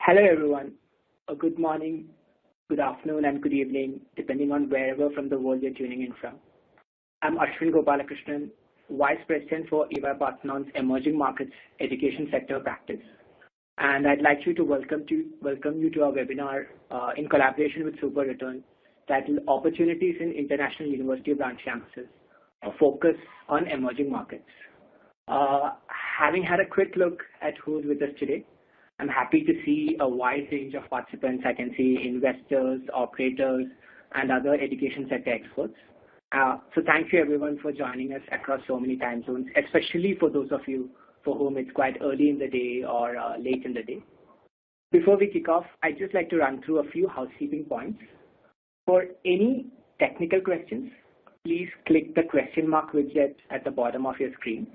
Hello everyone. Good morning, good afternoon, and good evening, depending on wherever from the world you're tuning in from. I'm Ashwin Gopalakrishnan, Vice President for EY-Parthenon's Emerging Markets Education Sector Practice. And I'd like to welcome you to our webinar in collaboration with Super Return, titled Opportunities in International University Branch Campuses, a focus on emerging markets. Having had a quick look at who's with us today, I'm happy to see a wide range of participants. I can see investors, operators, and other education sector experts. So thank you everyone for joining us across so many time zones, especially for those of you for whom it's quite early in the day or late in the day. Before we kick off, I'd just like to run through a few housekeeping points. For any technical questions, please click the question mark widget at the bottom of your screen.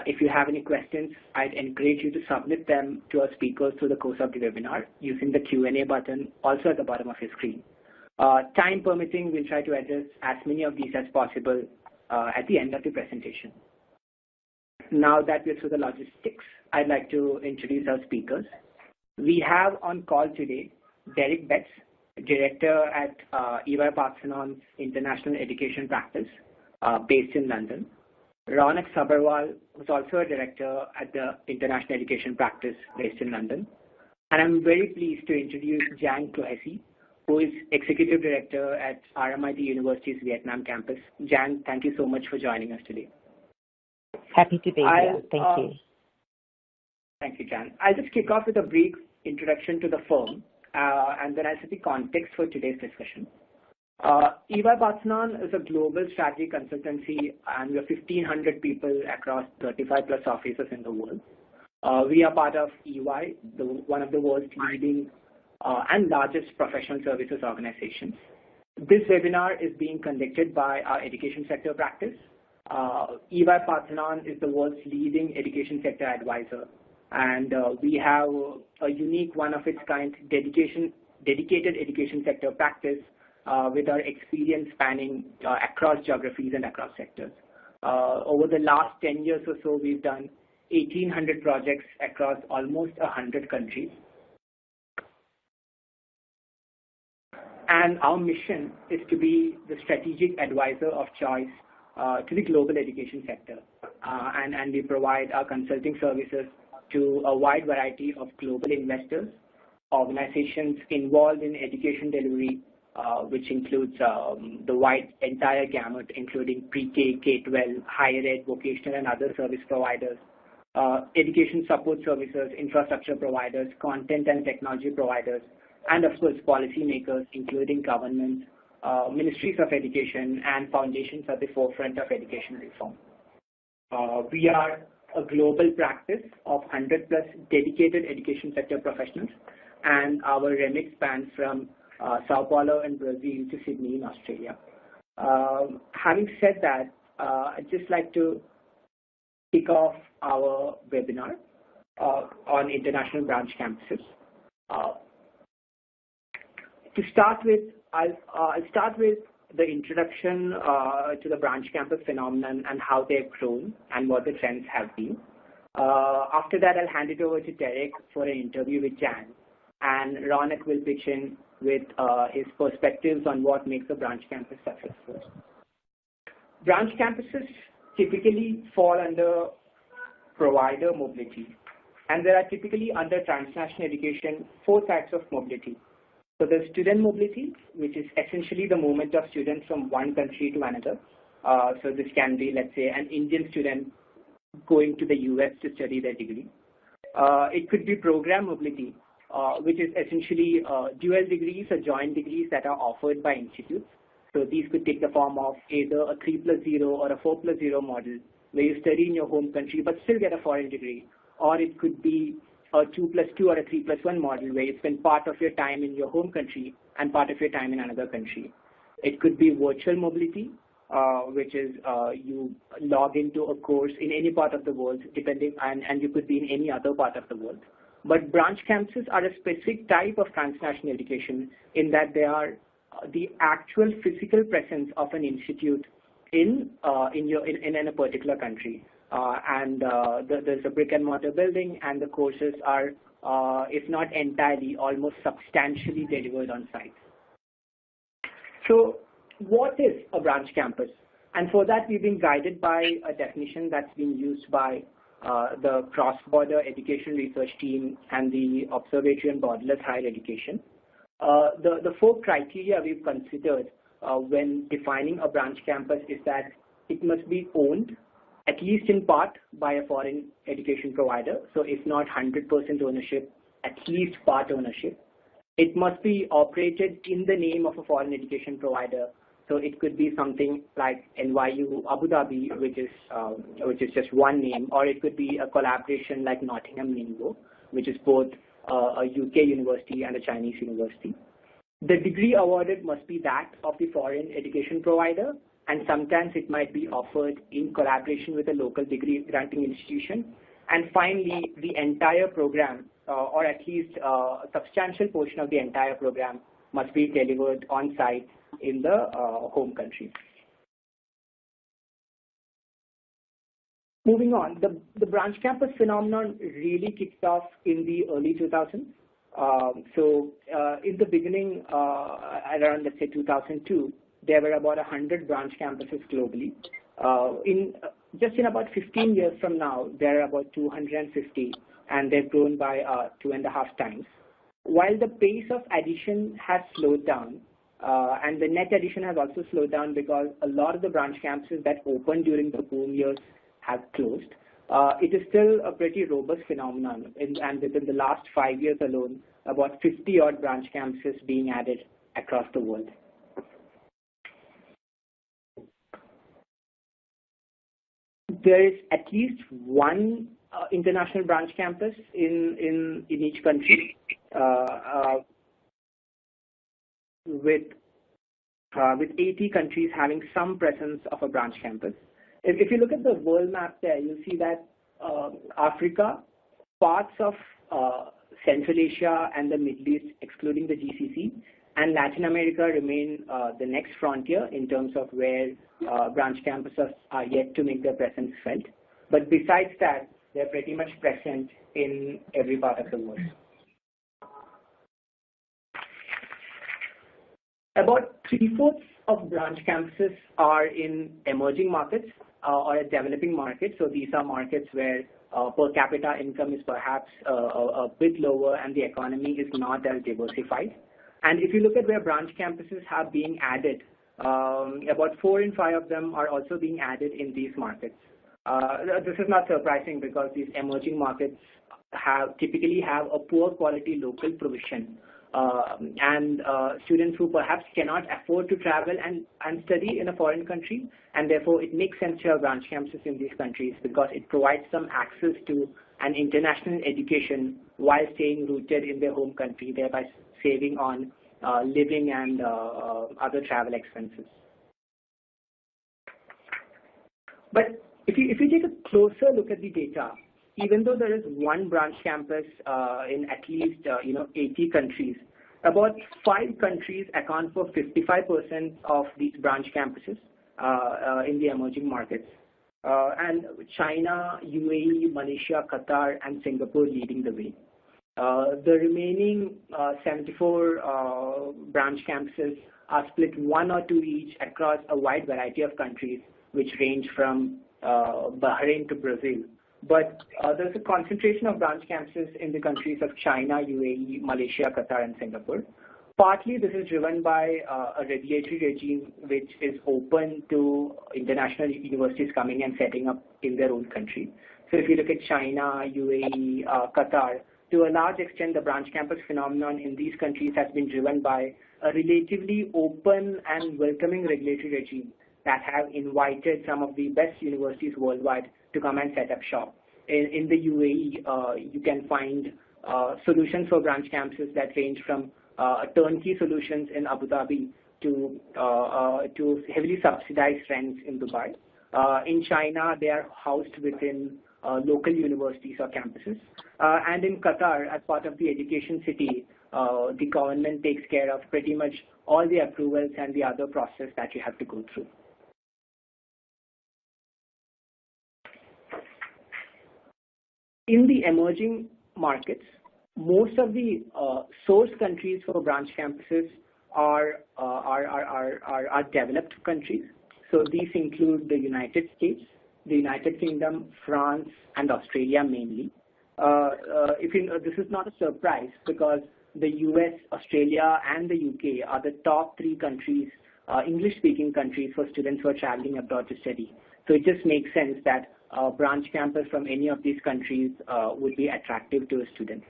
If you have any questions, I'd encourage you to submit them to our speakers through the course of the webinar using the Q&A button also at the bottom of your screen. Time permitting, we'll try to address as many of these as possible at the end of the presentation. Now that we're through the logistics, I'd like to introduce our speakers. We have on call today Derek Betts, Director at EY-Parthenon's International Education Practice, based in London. Ronak Sabharwal, who's also a Director at the International Education Practice, based in London. And I'm very pleased to introduce Giang Clohessy, who is Executive Director at RMIT University's Vietnam campus. Giang, thank you so much for joining us today. Happy to be here. Thank you. Thank you, Giang. I'll just kick off with a brief introduction to the firm, and then I'll set the context for today's discussion. EY-Parthenon is a global strategy consultancy, and we are 1,500 people across 35 plus offices in the world. We are part of EY, one of the world's leading and largest professional services organizations. This webinar is being conducted by our education sector practice. EY-Parthenon is the world's leading education sector advisor, and we have a unique, one of its kind, dedicated education sector practice with our experience spanning across geographies and across sectors. Over the last 10 years or so, we've done 1,800 projects across almost 100 countries. And our mission is to be the strategic advisor of choice to the global education sector. And we provide our consulting services to a wide variety of global investors, organizations involved in education delivery, which includes the entire gamut, including pre-K, K-12, higher ed, vocational, and other service providers, education support services, infrastructure providers, content and technology providers, and of course, policymakers, including governments, ministries of education, and foundations at the forefront of education reform. We are a global practice of 100 plus dedicated education sector professionals, and our remit spans from Sao Paulo in Brazil to Sydney in Australia. Having said that, I'd just like to kick off our webinar on international branch campuses. To start with, I'll start with the introduction to the branch campus phenomenon and how they've grown and what the trends have been. After that, I'll hand it over to Derek for an interview with Giang, and Ronak will pitch in with his perspectives on what makes a branch campus successful. Branch campuses typically fall under provider mobility, and there are typically under transnational education 4 types of mobility. So there's student mobility, which is essentially the movement of students from one country to another. So this can be, let's say, an Indian student going to the US to study their degree. It could be program mobility, which is essentially dual degrees or joint degrees that are offered by institutes. So these could take the form of either a 3+0 or a 4+0 model, where you study in your home country but still get a foreign degree. Or it could be a 2+2 or a 3+1 model, where you spend part of your time in your home country and part of your time in another country. It could be virtual mobility, which is you log into a course in any part of the world, and you could be in any other part of the world. But branch campuses are a specific type of transnational education in that they are the actual physical presence of an institute in a particular country. and there's a brick and mortar building, and the courses are, if not entirely, almost substantially delivered on site. So what is a branch campus? And for that, we've been guided by a definition that's been used by the cross-border education research team and the Observatory on Borderless Higher Education. The four criteria we've considered when defining a branch campus is that it must be owned, at least in part, by a foreign education provider. So if not 100% ownership, at least part ownership. It must be operated in the name of a foreign education provider. So it could be something like NYU Abu Dhabi, which is just one name, or it could be a collaboration like Nottingham Lingo, which is both a UK university and a Chinese university. The degree awarded must be that of the foreign education provider, and sometimes it might be offered in collaboration with a local degree granting institution. And finally, the entire program, or at least a substantial portion of the entire program, must be delivered on site in the home country. Moving on, the branch campus phenomenon really kicked off in the early 2000s. In the beginning, around, let's say, 2002, there were about 100 branch campuses globally. Just in about 15 years from now, there are about 250, and they've grown by 2.5 times. While the pace of addition has slowed down, and the net addition has also slowed down because a lot of the branch campuses that opened during the boom years have closed, it is still a pretty robust phenomenon. And within the last 5 years alone, about 50-odd branch campuses being added across the world. There is at least one international branch campus in each country, with 80 countries having some presence of a branch campus. If you look at the world map there, you'll see that Africa, parts of Central Asia and the Middle East, excluding the GCC, and Latin America remain the next frontier in terms of where branch campuses are yet to make their presence felt. But besides that, they're pretty much present in every part of the world. About 3/4 of branch campuses are in emerging markets or developing markets. So these are markets where per capita income is perhaps a bit lower and the economy is not as diversified. And if you look at where branch campuses have been added, about 4 in 5 of them are also being added in these markets. This is not surprising because these emerging markets typically have a poor quality local provision. And students who perhaps cannot afford to travel and study in a foreign country, and therefore it makes sense to have branch campuses in these countries because it provides some access to an international education while staying rooted in their home country, thereby saving on living and other travel expenses. But if you take a closer look at the data, even though there is one branch campus in at least 80 countries, about 5 countries account for 55% of these branch campuses in the emerging markets. And China, UAE, Malaysia, Qatar, and Singapore leading the way. The remaining 74 branch campuses are split 1 or 2 each across a wide variety of countries, which range from Bahrain to Brazil. But there's a concentration of branch campuses in the countries of China, UAE, Malaysia, Qatar, and Singapore. Partly, this is driven by a regulatory regime which is open to international universities coming and setting up in their own country. So if you look at China, UAE, Qatar, to a large extent, the branch campus phenomenon in these countries has been driven by a relatively open and welcoming regulatory regime that have invited some of the best universities worldwide to come and set up shop. In the UAE, you can find solutions for branch campuses that range from turnkey solutions in Abu Dhabi to heavily subsidized rents in Dubai. In China, they are housed within local universities or campuses. And in Qatar, as part of the education city, the government takes care of pretty much all the approvals and the other process that you have to go through. In the emerging markets, most of the source countries for branch campuses are developed countries. So these include the United States, the United Kingdom, France, and Australia mainly. This is not a surprise because the US, Australia, and the UK are the top 3 countries, English-speaking countries for students who are traveling abroad to study. So it just makes sense that a branch campus from any of these countries would be attractive to a student.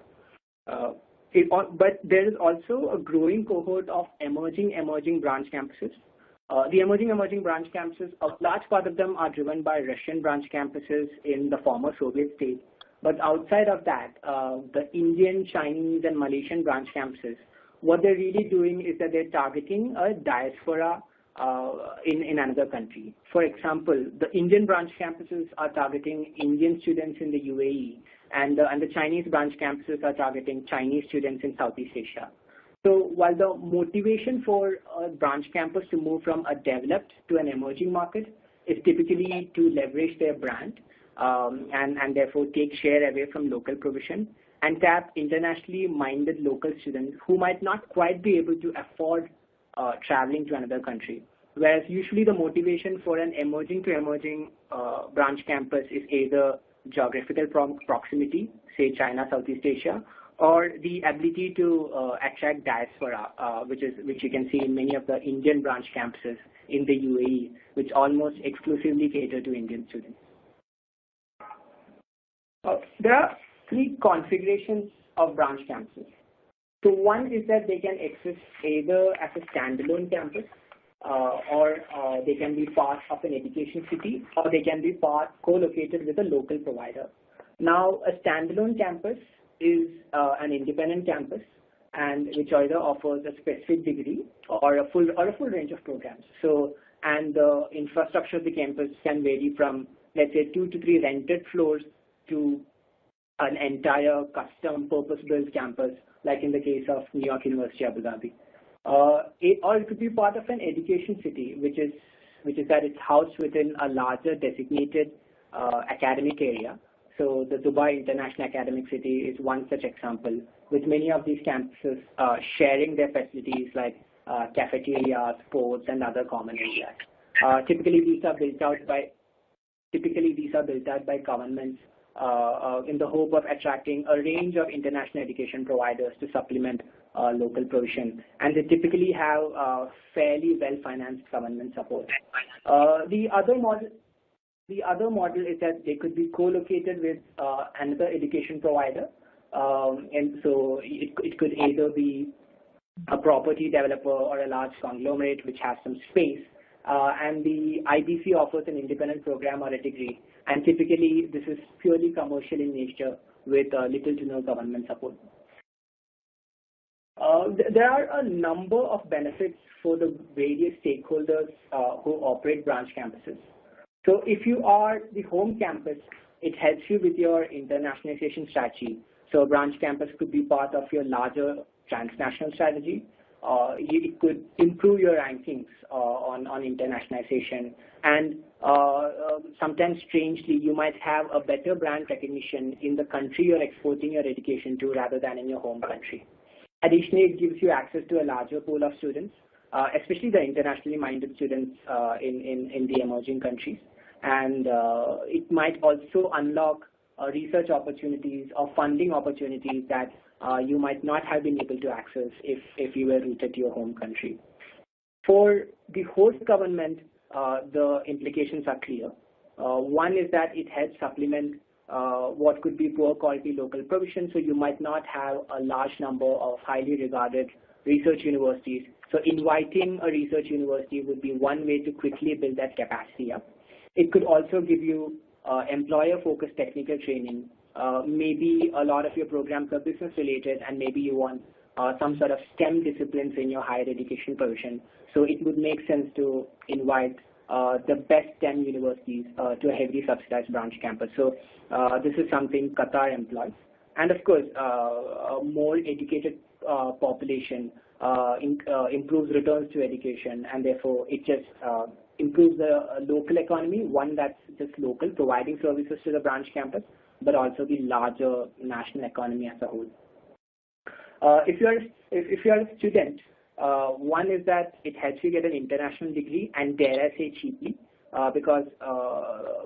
But there is also a growing cohort of emerging branch campuses. The emerging branch campuses, a large part of them are driven by Russian branch campuses in the former Soviet states. But outside of that, the Indian, Chinese, and Malaysian branch campuses, what they're really doing is that they're targeting a diaspora in another country. For example, the Indian branch campuses are targeting Indian students in the UAE, and the Chinese branch campuses are targeting Chinese students in Southeast Asia. So while the motivation for a branch campus to move from a developed to an emerging market is typically to leverage their brand and therefore take share away from local provision and tap internationally minded local students who might not quite be able to afford traveling to another country. Whereas usually the motivation for an emerging branch campus is either geographical proximity, say China, Southeast Asia, or the ability to attract diaspora, which you can see in many of the Indian branch campuses in the UAE, which almost exclusively cater to Indian students. There are 3 configurations of branch campuses. So one is that they can exist either as a standalone campus, or they can be part of an education city, or they can be co-located with a local provider. Now, a standalone campus is an independent campus, and which either offers a specific degree or a full range of programs. So, and the infrastructure of the campus can vary from, let's say, 2 to 3 rented floors to an entire custom purpose-built campus, like in the case of New York University, Abu Dhabi. Or it could be part of an education city, which is that it's housed within a larger designated academic area. So the Dubai International Academic City is one such example, with many of these campuses sharing their facilities like cafeterias, sports, and other common areas. Typically, these are built out by governments in the hope of attracting a range of international education providers to supplement local provision, and they typically have fairly well-financed government support. The other model is that they could be co-located with another education provider, and so it could either be a property developer or a large conglomerate which has some space, and the IBC offers an independent program or a degree, and typically this is purely commercial in nature with little to no government support. There are a number of benefits for the various stakeholders who operate branch campuses. So if you are the home campus, it helps you with your internationalization strategy. So a branch campus could be part of your larger transnational strategy. It could improve your rankings on internationalization, and sometimes strangely, you might have a better brand recognition in the country you're exporting your education to rather than in your home country. Additionally, it gives you access to a larger pool of students, especially the internationally minded students in the emerging countries. And it might also unlock research opportunities or funding opportunities that you might not have been able to access if you were rooted to your home country. For the host government, the implications are clear. One is that it helps supplement what could be poor quality local provision, so you might not have a large number of highly regarded research universities. So inviting a research university would be one way to quickly build that capacity up. It could also give you employer-focused technical training. Maybe a lot of your programs are business-related, and maybe you want some sort of STEM disciplines in your higher education provision. So it would make sense to invite the best STEM universities to a heavily subsidized branch campus. So this is something Qatar employs. And of course, a more educated population improves returns to education, and therefore it just improves the local economy, one that's just local, providing services to the branch campus, but also the larger national economy as a whole. If you're a student, one is that it helps you get an international degree, and dare I say cheaply, because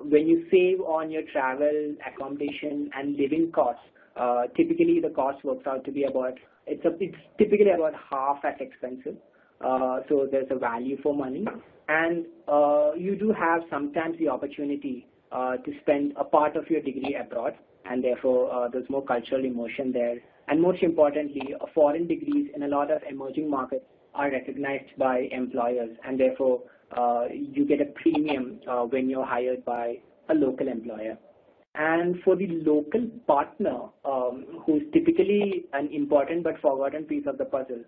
when you save on your travel, accommodation, and living costs, typically the cost works out to be about, it's typically about half as expensive. So there's a value for money, and you do have sometimes the opportunity to spend a part of your degree abroad, and therefore there's more cultural immersion there. And most importantly, foreign degrees in a lot of emerging markets are recognized by employers, and therefore you get a premium when you're hired by a local employer. And for the local partner, who's typically an important but forgotten piece of the puzzle,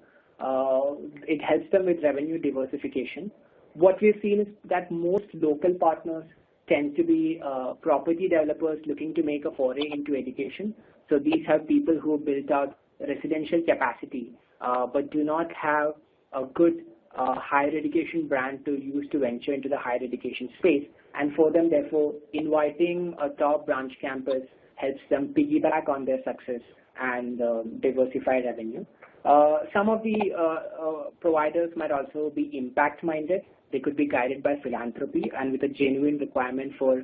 it helps them with revenue diversification. What we've seen is that most local partners tend to be property developers looking to make a foray into education. So these have people who built out residential capacity, but do not have a good higher education brand to use to venture into the higher education space. And for them, therefore, inviting a top branch campus helps them piggyback on their success and diversify revenue. Some of the providers might also be impact-minded. They could be guided by philanthropy and with a genuine requirement for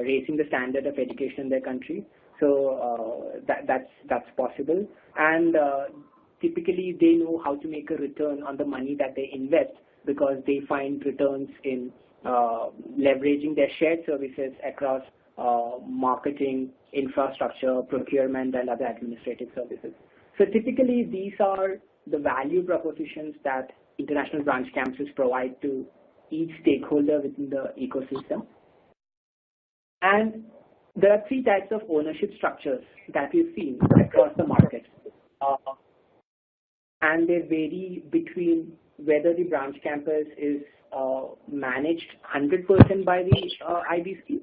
raising the standard of education in their country. So that's possible. And typically, they know how to make a return on the money that they invest, because they find returns in leveraging their shared services across marketing, infrastructure, procurement, and other administrative services. So typically, these are the value propositions that international branch campuses provide to each stakeholder within the ecosystem. And there are three types of ownership structures that we've seen across the market. And they vary between whether the branch campus is managed 100% by the IBC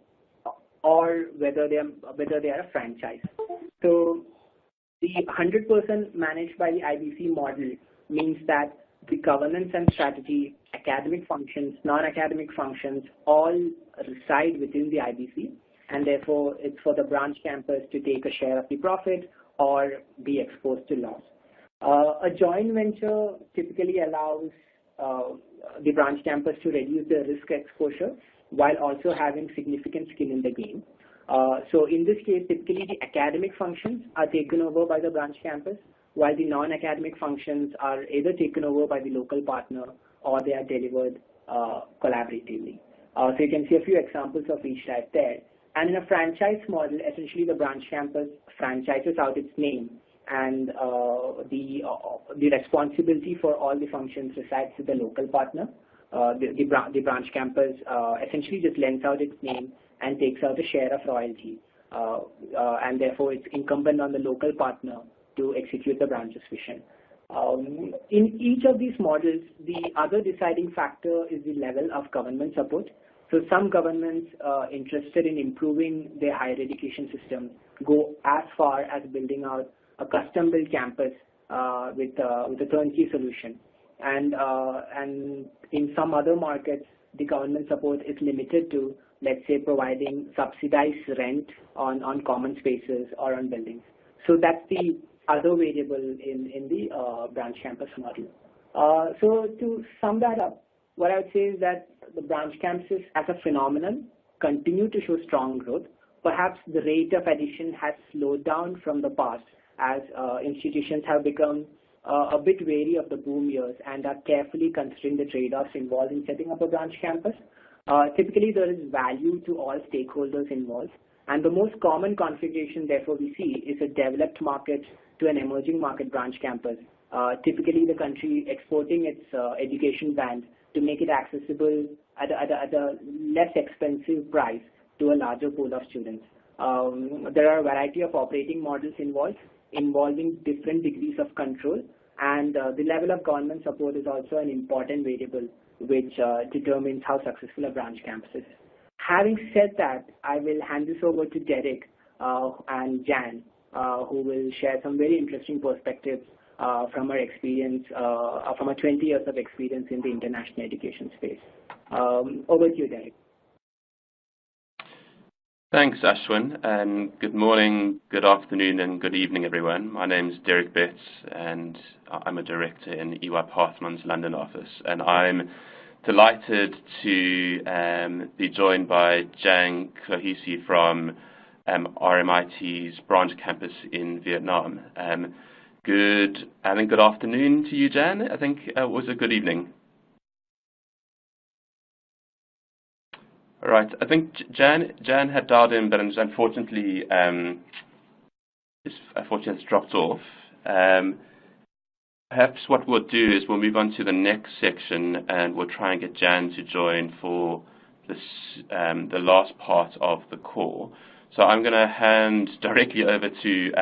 or whether they are a franchise. So the 100% managed by the IBC model means that the governance and strategy, academic functions, non-academic functions, all reside within the IBC, and therefore it's for the branch campus to take a share of the profit or be exposed to loss. A joint venture typically allows the branch campus to reduce the risk exposure while also having significant skin in the game. So in this case, typically the academic functions are taken over by the branch campus, while the non-academic functions are either taken over by the local partner or they are delivered collaboratively. So you can see a few examples of each type there. And in a franchise model, essentially the branch campus franchises out its name, and the responsibility for all the functions resides with the local partner. The branch campus essentially just lends out its name and takes out a share of royalty, and therefore it's incumbent on the local partner to execute the branch's vision. In each of these models, the other deciding factor is the level of government support. So some governments interested in improving their higher education system go as far as building out a custom-built campus with a turnkey solution. And in some other markets, the government support is limited to, let's say, providing subsidized rent on common spaces or on buildings. So that's the other variable in the branch campus model. So to sum that up, what I would say is that the branch campuses as a phenomenon continue to show strong growth. Perhaps the rate of addition has slowed down from the past as institutions have become a bit wary of the boom years and are carefully considering the trade-offs involved in setting up a branch campus. Typically, there is value to all stakeholders involved, and the most common configuration, therefore, we see is a developed market to an emerging market branch campus, typically the country exporting its education band to make it accessible at a less expensive price to a larger pool of students. There are a variety of operating models involving different degrees of control, and the level of government support is also an important variable which determines how successful a branch campus is. Having said that, I will hand this over to Derek and Jan, who will share some very interesting perspectives from our experience, from our 20 years of experience in the international education space. Over to you, Derek. Thanks, Ashwin, and good morning, good afternoon, and good evening, everyone. My name is Derek Betts, and I'm a director in EY-Parthenon's London office, and I'm delighted to be joined by Jan Kohisi from RMIT's branch campus in Vietnam. Good afternoon to you, Jan. I think it was a good evening. All right. I think Jan had dialed in, but unfortunately, has dropped off. Perhaps what we'll do is we'll move on to the next section, and we'll try and get Jan to join for this the last part of the call. So I'm going to hand directly over to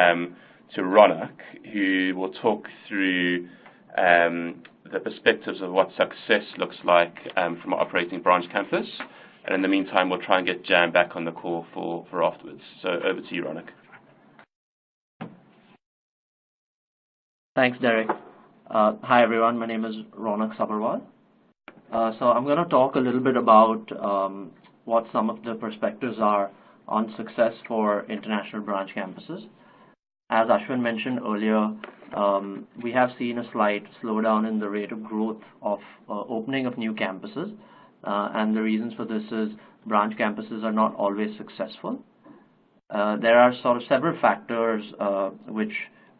Ronak, who will talk through the perspectives of what success looks like from our operating branch campus. And in the meantime, we'll try and get Jan back on the call for afterwards. So over to you, Ronak. Thanks, Derek. Hi, everyone. My name is Ronak Sabharwal. So I'm going to talk a little bit about what some of the perspectives are on success for international branch campuses. As Ashwin mentioned earlier, we have seen a slight slowdown in the rate of growth of opening of new campuses. And the reasons for this is branch campuses are not always successful. There are sort of several factors which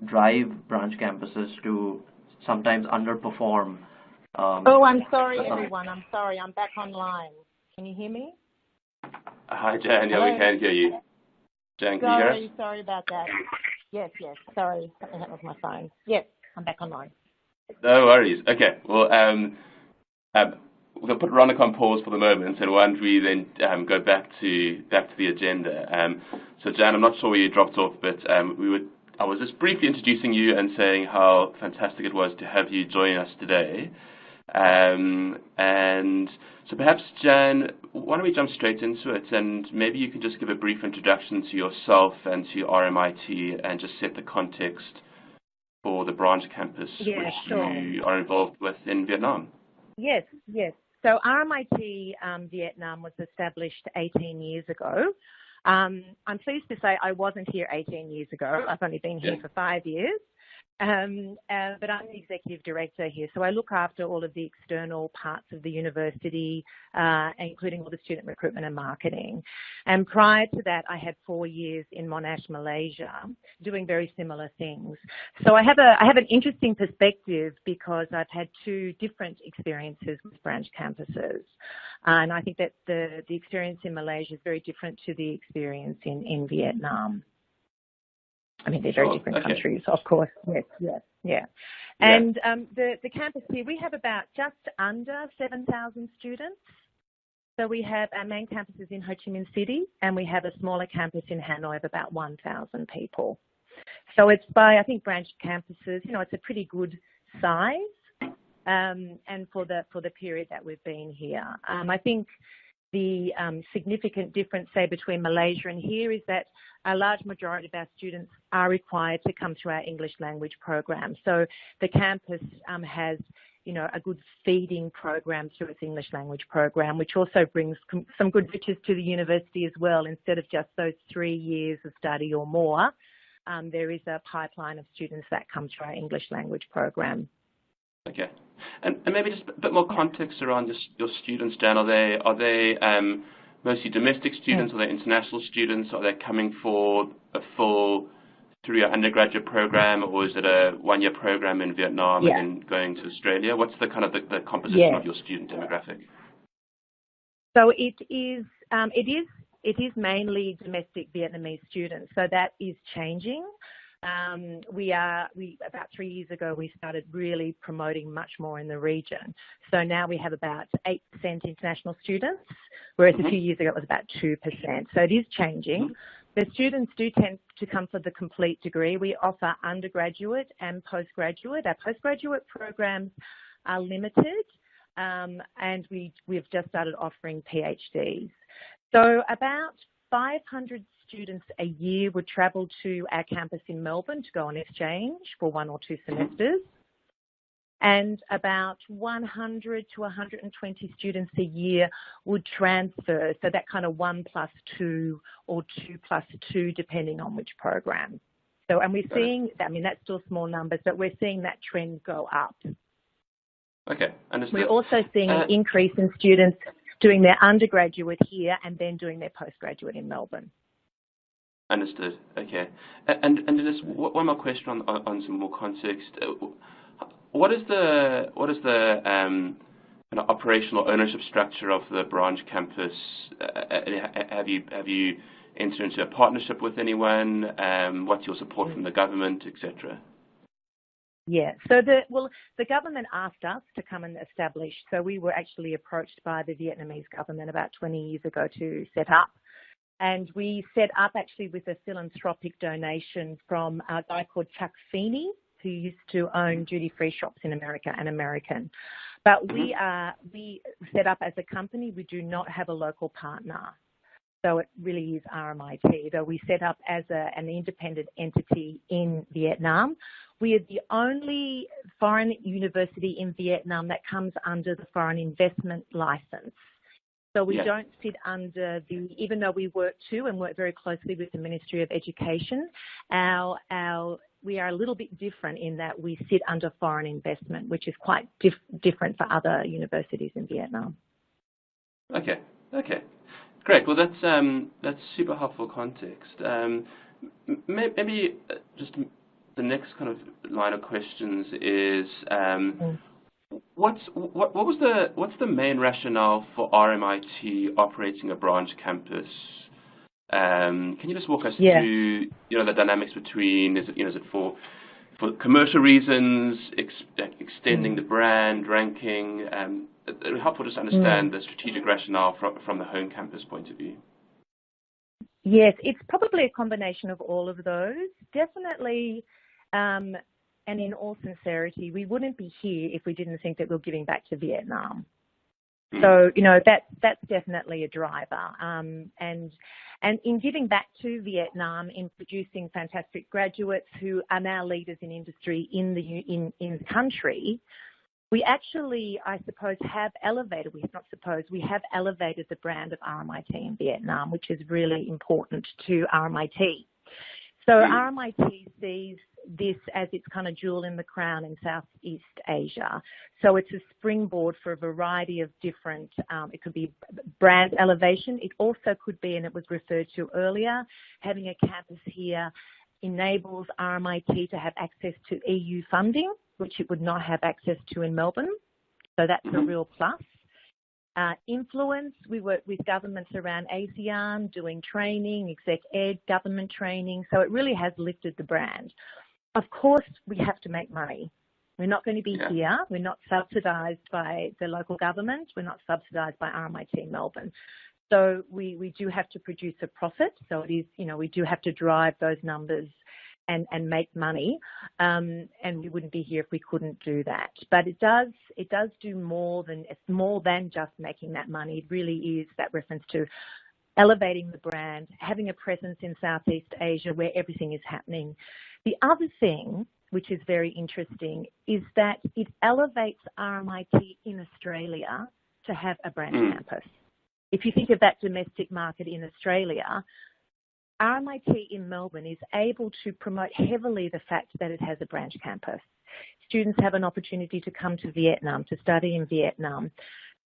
drive branch campuses to sometimes underperform. I'm sorry, everyone. I'm sorry. I'm back online. Can you hear me? Hi, Jan. Yeah, we can hear you. Jan, can you hear us? Sorry about that. Yes. Sorry. Something happened with my phone. Yes, I'm back online. No worries. Okay. Well, we're going to put Ronak on pause for the moment, and once we then go back to the agenda. So, Jan, I'm not sure where you dropped off, but I was just briefly introducing you and saying how fantastic it was to have you join us today. And so perhaps, Jan, why don't we jump straight into it, and maybe you can just give a brief introduction to yourself and to RMIT and just set the context for the branch campus you are involved with in Vietnam. Yes. So RMIT Vietnam was established 18 years ago. I'm pleased to say I wasn't here 18 years ago. I've only been here for 5 years. But I'm the executive director here, so I look after all of the external parts of the university, including all the student recruitment and marketing. And prior to that, I had 4 years in Monash, Malaysia, doing very similar things. So I have an interesting perspective because I've had 2 different experiences with branch campuses, and I think that the experience in Malaysia is very different to the experience in Vietnam. I mean, they're very different countries, of course. Yes. And the campus here, we have about just under 7,000 students. So we have our main campuses in Ho Chi Minh City, and we have a smaller campus in Hanoi of about 1,000 people. So it's by, I think, branch campuses, it's a pretty good size, and for the period that we've been here. I think the significant difference, say, between Malaysia and here is that a large majority of our students are required to come through our English language program. So the campus has, a good feeding program through its English language program, which also brings some good riches to the university as well. Instead of just those 3 years of study or more, there is a pipeline of students that come through our English language program. Okay. And maybe just a bit more context around your students, Jan. Are they mostly domestic students? Are they international students? Are they coming for a full 3-year undergraduate program, or is it a 1-year program in Vietnam and then going to Australia? What's the kind of the composition of your student demographic? So it is mainly domestic Vietnamese students. So that is changing. About 3 years ago, we started really promoting much more in the region. So now we have about 8% international students, whereas a few years ago it was about 2%. So it is changing. The students do tend to come for the complete degree. We offer undergraduate and postgraduate. Our postgraduate programs are limited, and we've just started offering PhDs. So about 500 students a year would travel to our campus in Melbourne to go on exchange for 1 or 2 semesters. and about 100 to 120 students a year would transfer, so that kind of 1+2 or 2+2 depending on which program. So, and we're seeing, I mean, that's still small numbers, but we're seeing that trend go up. Okay, understood. We're also seeing an increase in students doing their undergraduate here and then doing their postgraduate in Melbourne. Understood. Okay. And just one more question on some more context. What is the kind of operational ownership structure of the branch campus? Have you entered into a partnership with anyone? What's your support from the government, etc.? Yeah, so the government asked us to come and establish, so we were actually approached by the Vietnamese government about 20 years ago to set up. And we set up actually with a philanthropic donation from a guy called Chuck Feeney, who used to own duty-free shops in America, an American. But we set up as a company. We do not have a local partner. So it really is RMIT, though we set up as an independent entity in Vietnam. We are the only foreign university in Vietnam that comes under the foreign investment license. So we don't sit under even though we work very closely with the Ministry of Education, we are a little bit different in that we sit under foreign investment, which is quite different for other universities in Vietnam. Okay. Great. Well, that's super helpful context. Maybe just the next kind of line of questions is what's the main rationale for RMIT operating a branch campus? Can you just walk us through the dynamics between is it for commercial reasons, extending the brand, ranking? It would be helpful just to understand the strategic rationale from the home campus point of view. Yes, it's probably a combination of all of those. Definitely, and in all sincerity, we wouldn't be here if we didn't think that we're giving back to Vietnam. So, that's definitely a driver. And in giving back to Vietnam, in producing fantastic graduates who are now leaders in industry in the country, we actually, I suppose, we have elevated the brand of RMIT in Vietnam, which is really important to RMIT. So RMIT sees this as its kind of jewel in the crown in Southeast Asia. So it's a springboard for a variety of different, it could be brand elevation. It also could be, and it was referred to earlier, having a campus here enables RMIT to have access to EU funding, which it would not have access to in Melbourne. So that's a real plus. Influence, we work with governments around ASEAN, doing training, exec ed, government training. So it really has lifted the brand. Of course, we have to make money. We're not going to be here. We're not subsidised by the local government. We're not subsidised by RMIT in Melbourne. So we do have to produce a profit. So it is, we do have to drive those numbers and make money. And we wouldn't be here if we couldn't do that. But it does do more than just making that money. It really is that reference to elevating the brand, having a presence in Southeast Asia where everything is happening. The other thing, which is very interesting, is that it elevates RMIT in Australia to have a branch campus. If you think of that domestic market in Australia, RMIT in Melbourne is able to promote heavily the fact that it has a branch campus. Students have an opportunity to come to Vietnam, to study in Vietnam.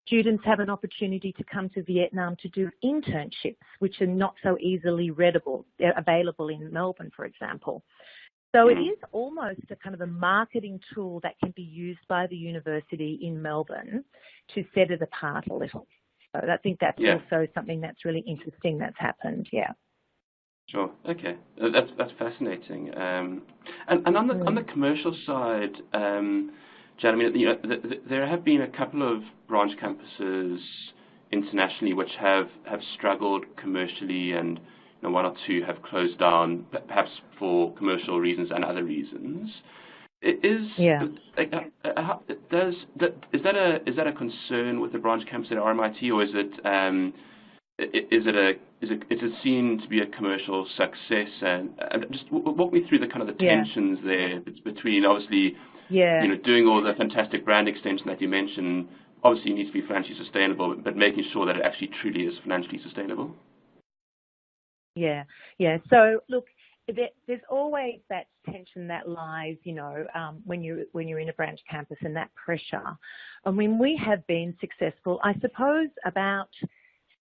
Students have an opportunity to come to Vietnam to do internships, which are not so easily available in Melbourne, for example. So it is almost a kind of a marketing tool that can be used by the university in Melbourne to set it apart a little. So I think that's also something that's really interesting that's happened, Sure. Okay, that's fascinating. And on the commercial side, Jan, I mean, there have been a couple of branch campuses internationally which have struggled commercially, and one or two have closed down, perhaps for commercial reasons and other reasons. Is that a concern with the branch campus at RMIT, or is it seen to be a commercial success? And just walk me through the kind of the tensions there between obviously Yeah. Doing all the fantastic brand extension that you mentioned obviously needs to be financially sustainable, but making sure that it actually truly is financially sustainable. Yeah. So look, there's always that tension that lies, when you're in a branch campus and that pressure. I mean, we have been successful. I suppose about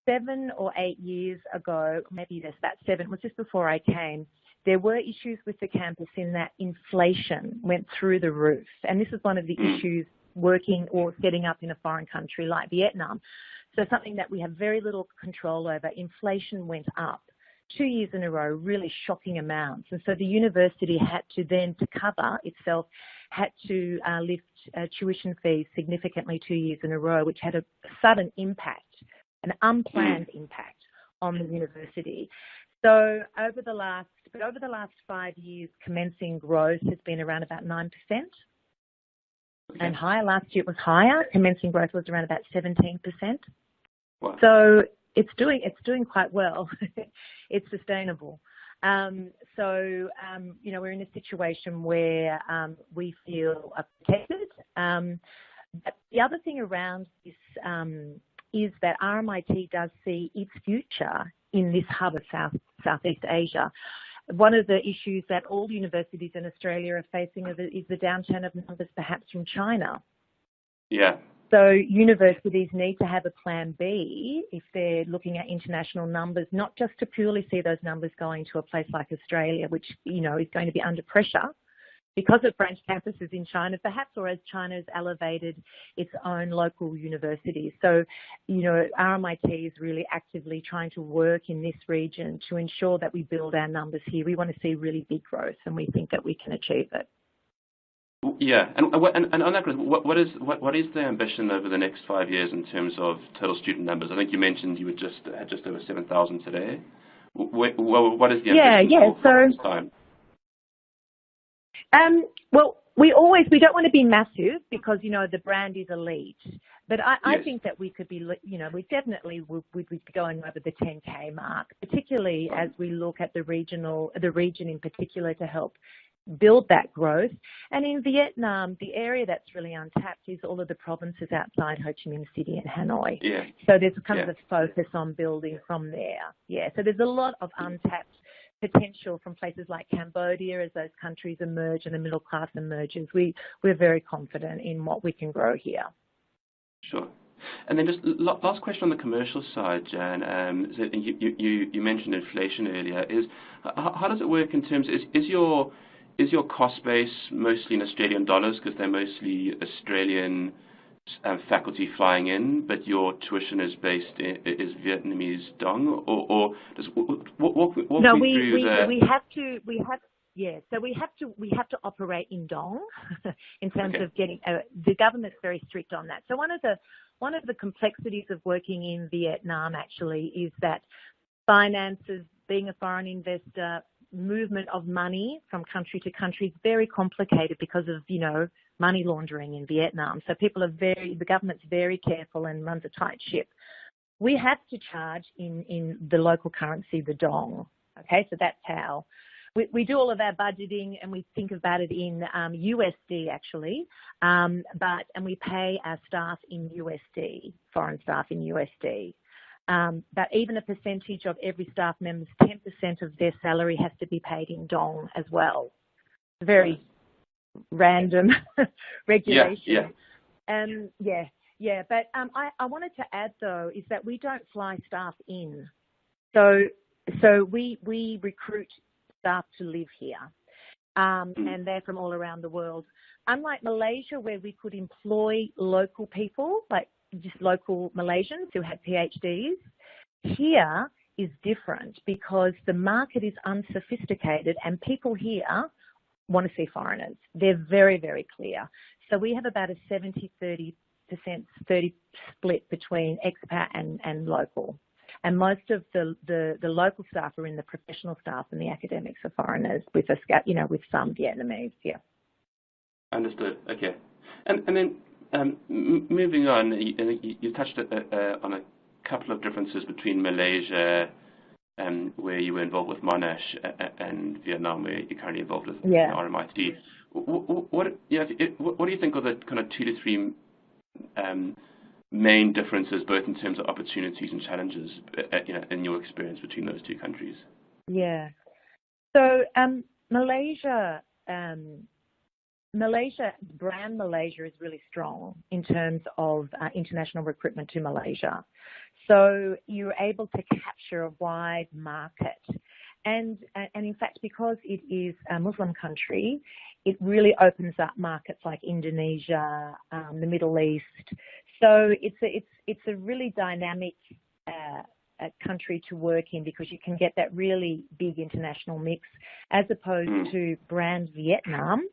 7 or 8 years ago, maybe that's about 7, was just before I came, there were issues with the campus in that inflation went through the roof. And this is one of the issues working or setting up in a foreign country like Vietnam. So something that we have very little control over. Inflation went up 2 years in a row, really shocking amounts. And so the university had to then, to cover itself, had to lift tuition fees significantly 2 years in a row, which had a sudden impact, an unplanned impact on the university. So over the last 5 years, commencing growth has been around about 9%. And higher. Last year it was higher. Commencing growth was around about 17%. Wow. So it's doing quite well. It's sustainable. We're in a situation where we feel protected. But the other thing around this is that RMIT does see its future in this hub of Southeast Asia. One of the issues that all universities in Australia are facing is the downturn of numbers perhaps from China. Yeah. So universities need to have a plan B if they're looking at international numbers, not just to purely see those numbers going to a place like Australia, which, is going to be under pressure because of branch campuses in China, perhaps, or as China's elevated its own local universities. So, RMIT is really actively trying to work in this region to ensure that we build our numbers here. We want to see really big growth, and we think that we can achieve it. Yeah, and on that, what is the ambition over the next 5 years in terms of total student numbers? I think you mentioned you had just over 7,000 today. What is the ambition for this time? Well, we don't want to be massive because, the brand is elite. But I think that we could be, we definitely would be going over the 10K mark, particularly as we look at the region in particular to help build that growth. And in Vietnam, the area that's really untapped is all of the provinces outside Ho Chi Minh City and Hanoi. Yeah. So there's kind of a focus on building from there. Yeah. So there's a lot of untapped potential from places like Cambodia as those countries emerge and the middle class emerges. We're very confident in what we can grow here. Sure. And then just last question on the commercial side, Jan. You mentioned inflation earlier. How does it work in terms? Is your cost base mostly in Australian dollars because they're mostly Australian faculty flying in, but your tuition is Vietnamese dong, or just walk me through the... So we have to operate in dong in terms of getting. The government's very strict on that. So one of the complexities of working in Vietnam actually is that finances, being a foreign investor, movement of money from country to country is very complicated because of, money laundering in Vietnam. So the government's very careful and runs a tight ship. We have to charge in the local currency, the dong. Okay, so that's how. We do all of our budgeting and we think about it in USD actually, and we pay our staff in USD, foreign staff in USD. But even a percentage of every staff member's 10% of their salary has to be paid in dong as well. Very random regulation. But I wanted to add though is that we don't fly staff in, so we recruit staff to live here, and they're from all around the world. Unlike Malaysia, where we could employ local people, like just local Malaysians who had PhDs, here is different because the market is unsophisticated and people here want to see foreigners. They're very, very clear. So we have about a 70-30% split between expat and local. And most of the local staff are in the professional staff and the academics are foreigners with with some Vietnamese. Yeah. Understood. Okay. And then moving on, you touched on a couple of differences between Malaysia, where you were involved with Monash, and Vietnam, where you're currently involved with RMIT. what do you think are the kind of 2 to 3 main differences, both in terms of opportunities and challenges, in your experience between those 2 countries? Yeah. So Malaysia, brand Malaysia is really strong in terms of international recruitment to Malaysia. So you're able to capture a wide market. And in fact, because it is a Muslim country, it really opens up markets like Indonesia, the Middle East. So it's a really dynamic country to work in, because you can get that really big international mix, as opposed to brand Vietnam,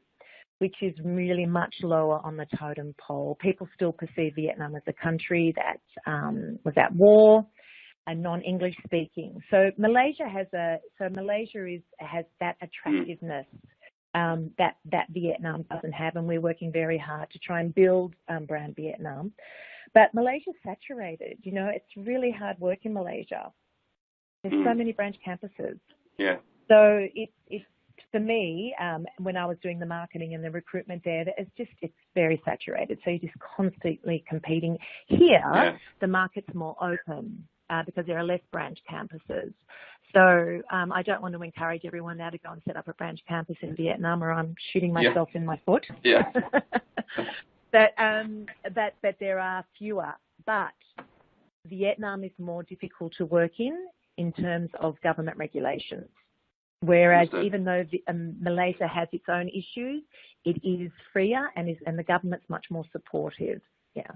which is really much lower on the totem pole. People still perceive Vietnam as a country that was at war and non-English speaking. So Malaysia has that attractiveness that Vietnam doesn't have, and we're working very hard to try and build brand Vietnam. But Malaysia's saturated. It's really hard work in Malaysia. There's so many branch campuses. Yeah. So it's for me, when I was doing the marketing and the recruitment there, it's very saturated. So you're just constantly competing. Here, the market's more open because there are less branch campuses. So I don't want to encourage everyone now to go and set up a branch campus in Vietnam, or I'm shooting myself in my foot. Yeah. But there are fewer. But Vietnam is more difficult to work in terms of government regulations. Whereas even though Malaysia has its own issues, it is freer and the government's much more supportive. Yeah.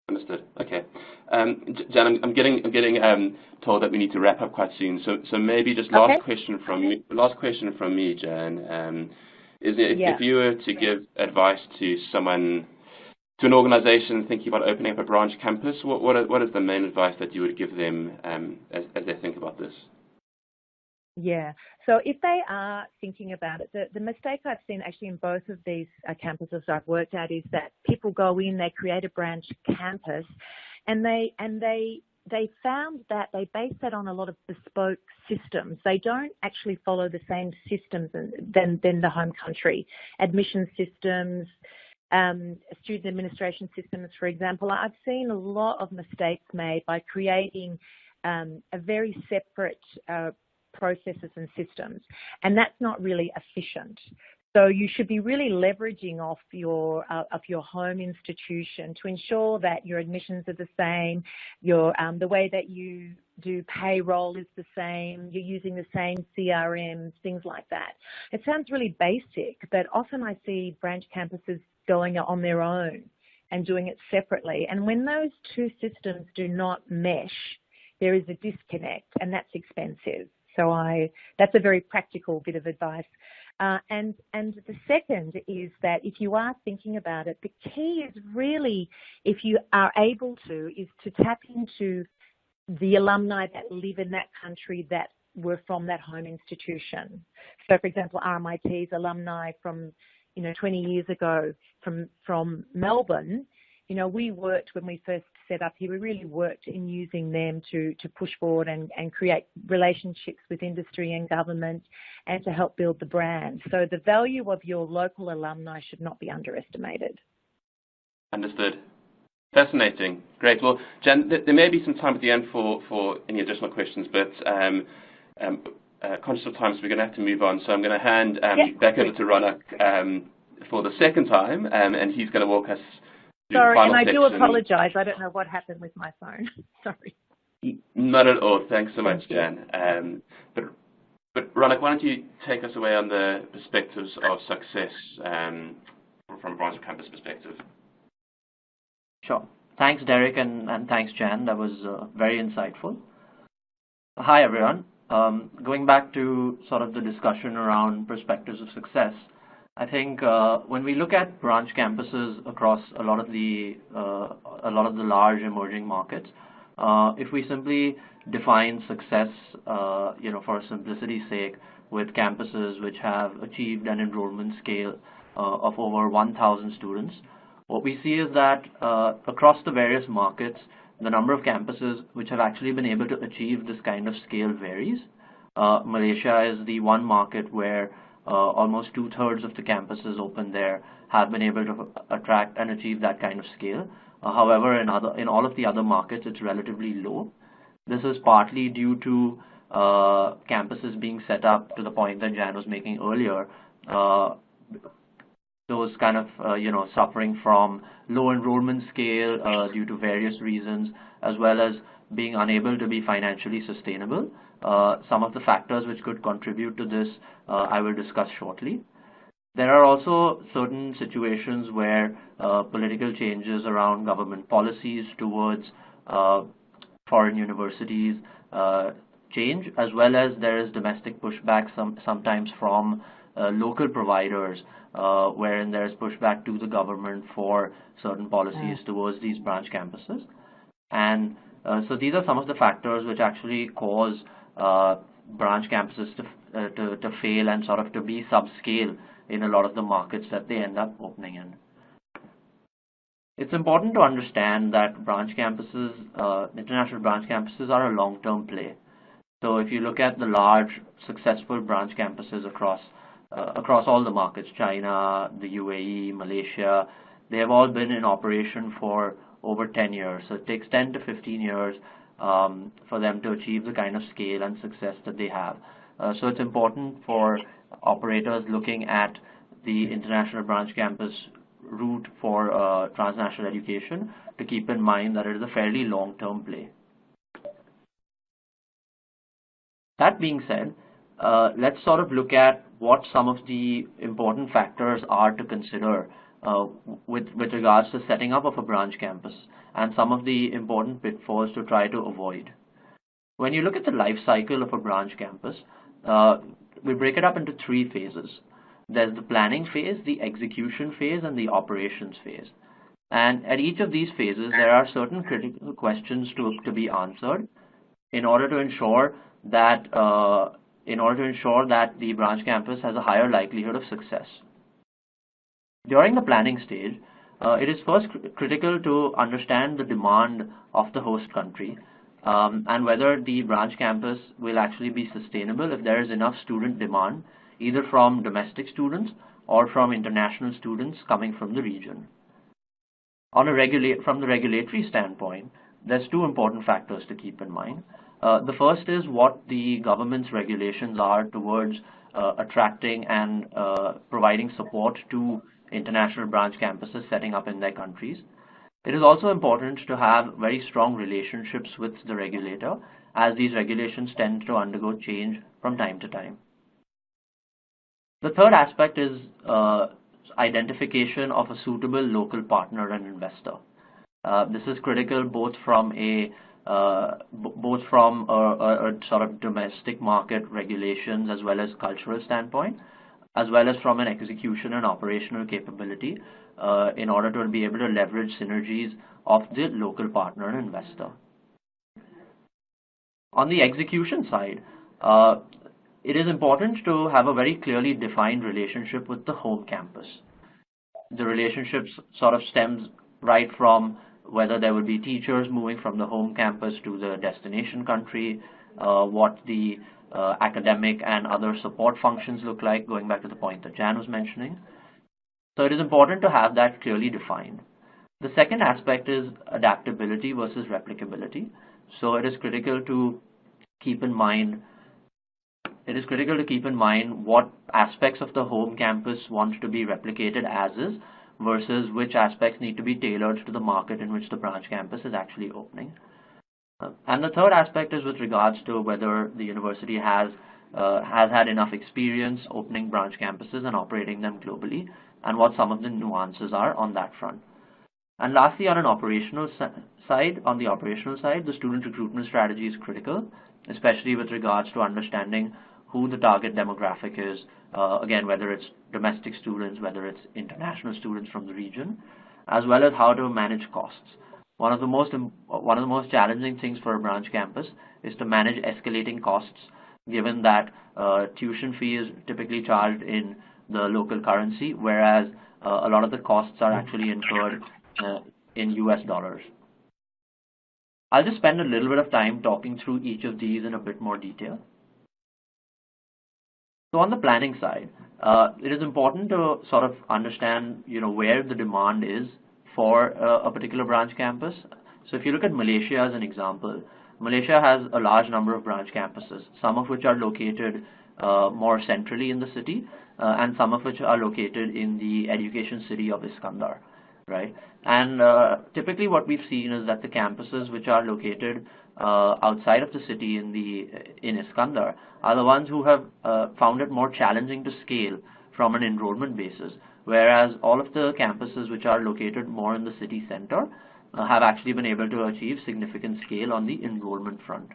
Understood. Okay. Jan, I'm getting told that we need to wrap up quite soon. So maybe just last question from me, Jan. If you were to give advice to someone, to an organization thinking about opening up a branch campus, what is the main advice that you would give them as they think about this? Yeah. So if they are thinking about it, the mistake I've seen actually in both of these campuses I've worked at is that people go in, they create a branch campus, and they found that they base that on a lot of bespoke systems. They don't actually follow the same systems than the home country. Admission systems, student administration systems, for example. I've seen a lot of mistakes made by creating a very separate processes and systems, and that's not really efficient. So you should be really leveraging off your home institution to ensure that your admissions are the same, the way that you do payroll is the same, you're using the same CRMs, things like that. It sounds really basic, but often I see branch campuses going on their own and doing it separately. And when those 2 systems do not mesh, there is a disconnect, and that's expensive. So that's a very practical bit of advice. And the second is that if you are thinking about it, the key is really, if you are able to, is to tap into the alumni that live in that country that were from that home institution. So, for example, RMIT's alumni from 20 years ago from Melbourne. We worked, when we first set up here, we really worked in using them to push forward and create relationships with industry and government, and to help build the brand. So the value of your local alumni should not be underestimated. Understood. Fascinating. Great. Well, Jan, there may be some time at the end for any additional questions, but conscious of time, so we're going to have to move on. So I'm going to hand back over to Ronak for the second time, and he's going to walk us. Sorry, and I do apologise. I don't know what happened with my phone. Sorry. Not at all. Thanks so much, Jan. But Ronak, why don't you take us away on the perspectives of success from a branch campus perspective? Sure. Thanks, Derek, and thanks, Jan. That was very insightful. Hi, everyone. Going back to sort of the discussion around perspectives of success, I think when we look at branch campuses across a lot of the large emerging markets, if we simply define success, for simplicity's sake, with campuses which have achieved an enrollment scale of over 1,000 students, what we see is that across the various markets, the number of campuses which have actually been able to achieve this kind of scale varies. Malaysia is the one market where almost 2/3 of the campuses open there have been able to attract and achieve that kind of scale. However, in all of the other markets, it's relatively low. This is partly due to campuses being set up to the point that Jan was making earlier, those kind of, suffering from low enrollment scale due to various reasons, as well as being unable to be financially sustainable. Some of the factors which could contribute to this, I will discuss shortly. There are also certain situations where political changes around government policies towards foreign universities change, as well as there is domestic pushback sometimes from local providers, wherein there is pushback to the government for certain policies towards these branch campuses. And so these are some of the factors which actually cause branch campuses to fail and sort of to be subscale in a lot of the markets that they end up opening in. It's important to understand that branch campuses, international branch campuses, are a long-term play. So if you look at the large, successful branch campuses across all the markets, China, the UAE, Malaysia, they have all been in operation for over 10 years. So it takes 10 to 15 years for them to achieve the kind of scale and success that they have. So it's important for operators looking at the international branch campus route for transnational education to keep in mind that it is a fairly long-term play. That being said, let's sort of look at what some of the important factors are to consider with regards to setting up of a branch campus and some of the important pitfalls to try to avoid. When you look at the life cycle of a branch campus, we break it up into 3 phases. There's the planning phase, the execution phase, and the operations phase. And at each of these phases, there are certain critical questions to be answered in order to ensure that the branch campus has a higher likelihood of success. During the planning stage, it is first critical to understand the demand of the host country and whether the branch campus will actually be sustainable if there is enough student demand, either from domestic students or from international students coming from the region. From the regulatory standpoint, there's 2 important factors to keep in mind. The first is what the government's regulations are towards attracting and providing support to international branch campuses setting up in their countries. It is also important to have very strong relationships with the regulator, as these regulations tend to undergo change from time to time. The third aspect is identification of a suitable local partner and investor. This is critical both from a sort of domestic market regulations as well as cultural standpoint, as well as from an execution and operational capability in order to be able to leverage synergies of the local partner and investor. On the execution side, it is important to have a very clearly defined relationship with the home campus. The relationship sort of stems right from whether there will be teachers moving from the home campus to the destination country, what the academic and other support functions look like, going back to the point that Jan was mentioning. So it is important to have that clearly defined. The second aspect is adaptability versus replicability. So it is critical to keep in mind what aspects of the home campus want to be replicated as is versus which aspects need to be tailored to the market in which the branch campus is actually opening. And the third aspect is with regards to whether the university has had enough experience opening branch campuses and operating them globally, and what some of the nuances are on that front. And lastly, on the operational side, the student recruitment strategy is critical, especially with regards to understanding who the target demographic is, again, whether it's domestic students, whether it's international students from the region, as well as how to manage costs. One of the most challenging things for a branch campus is to manage escalating costs, given that tuition fee is typically charged in the local currency, whereas a lot of the costs are actually incurred in US dollars. I'll just spend a little bit of time talking through each of these in a bit more detail. So on the planning side, it is important to sort of understand, where the demand is for a particular branch campus. So if you look at Malaysia as an example, Malaysia has a large number of branch campuses, some of which are located more centrally in the city, and some of which are located in the education city of Iskandar, right? And typically what we've seen is that the campuses which are located outside of the city in Iskandar are the ones who have found it more challenging to scale from an enrollment basis, whereas all of the campuses which are located more in the city center have actually been able to achieve significant scale on the enrollment front.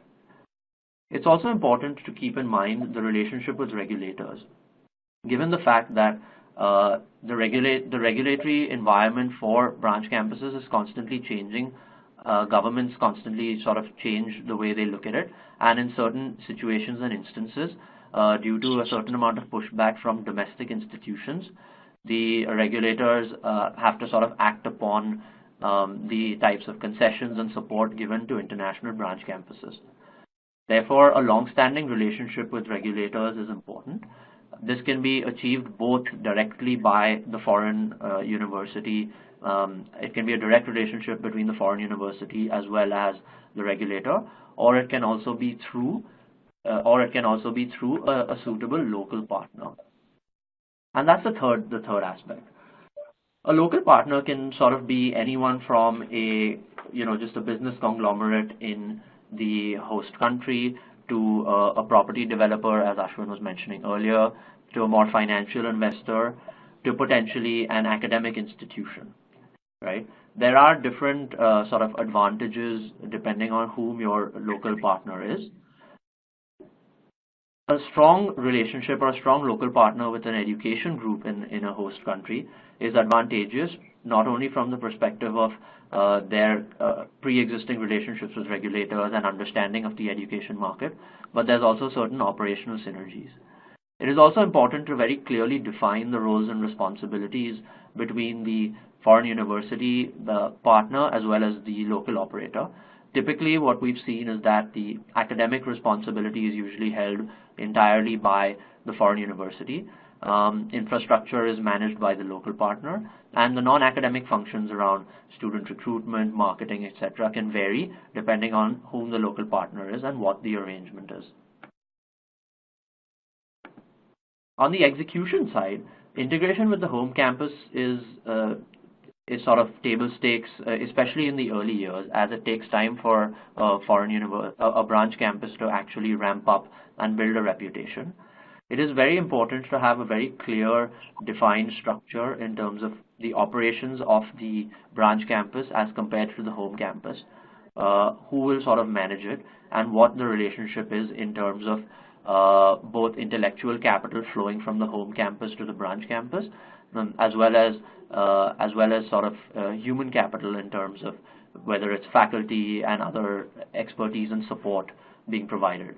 It's also important to keep in mind the relationship with regulators. Given the fact that the regulatory environment for branch campuses is constantly changing, governments constantly sort of change the way they look at it, and in certain situations and instances, due to a certain amount of pushback from domestic institutions, the regulators have to sort of act upon the types of concessions and support given to international branch campuses. Therefore, a long-standing relationship with regulators is important. This can be achieved both directly by the foreign university. It can be a direct relationship between the foreign university as well as the regulator, or it can also be through a suitable local partner. And that's the third aspect. A local partner can sort of be anyone from just a business conglomerate in the host country to a property developer, as Ashwin was mentioning earlier, to a more financial investor, to potentially an academic institution, right? There are different sort of advantages depending on whom your local partner is. A strong relationship or a strong local partner with an education group in a host country is advantageous, not only from the perspective of their pre-existing relationships with regulators and understanding of the education market, but there's also certain operational synergies. It is also important to very clearly define the roles and responsibilities between the foreign university, the partner, as well as the local operator. Typically, what we've seen is that the academic responsibility is usually held entirely by the foreign university. Infrastructure is managed by the local partner, and the non-academic functions around student recruitment, marketing, etc. can vary depending on whom the local partner is and what the arrangement is. On the execution side, integration with the home campus is sort of table stakes, especially in the early years, as it takes time for a branch campus to actually ramp up and build a reputation. It is very important to have a very clear, defined structure in terms of the operations of the branch campus as compared to the home campus, who will sort of manage it, and what the relationship is in terms of both intellectual capital flowing from the home campus to the branch campus, as well as sort of human capital in terms of whether it's faculty and other expertise and support being provided.